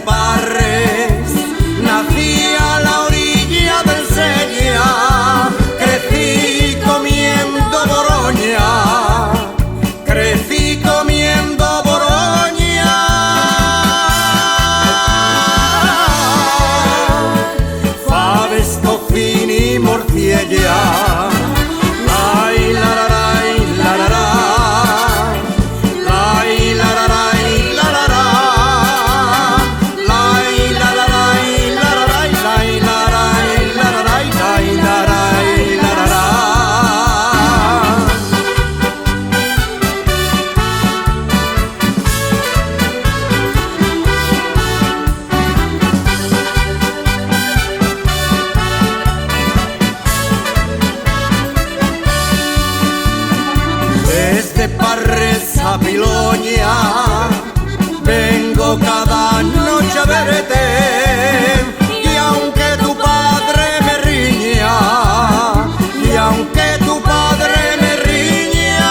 Parres nací a la orilla del Segria, crecí comiendo boroña, crecí comiendo boroña. Faves, tocini, morcilla. Desde Parres a Piloña vengo cada noche a verte, y aunque tu padre me riña, y aunque tu padre me riña,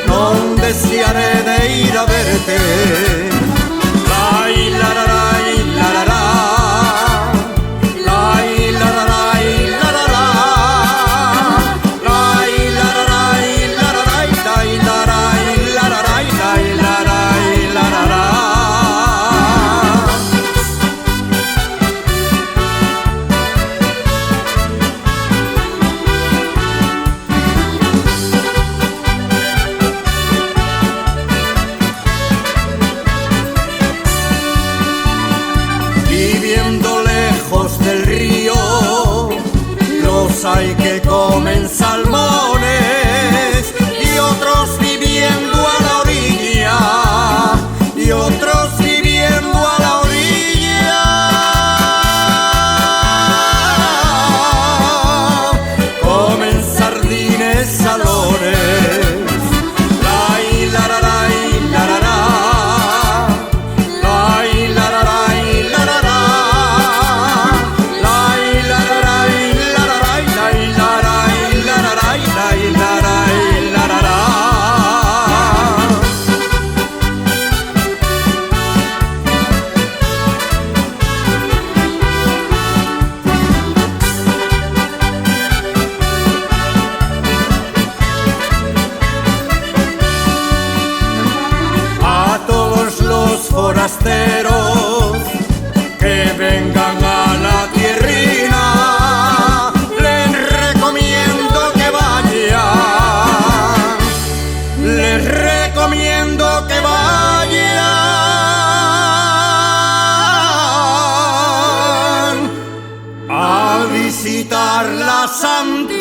no desearé de ir a verte. Viviendo lejos del río, los hay que comen salmones, y otros viviendo a la orilla, y otros viviendo a la orilla. Comen sardines, salones. Forasteros que vengan a la tierrina, les recomiendo que vayan, les recomiendo que vayan a visitar la Santa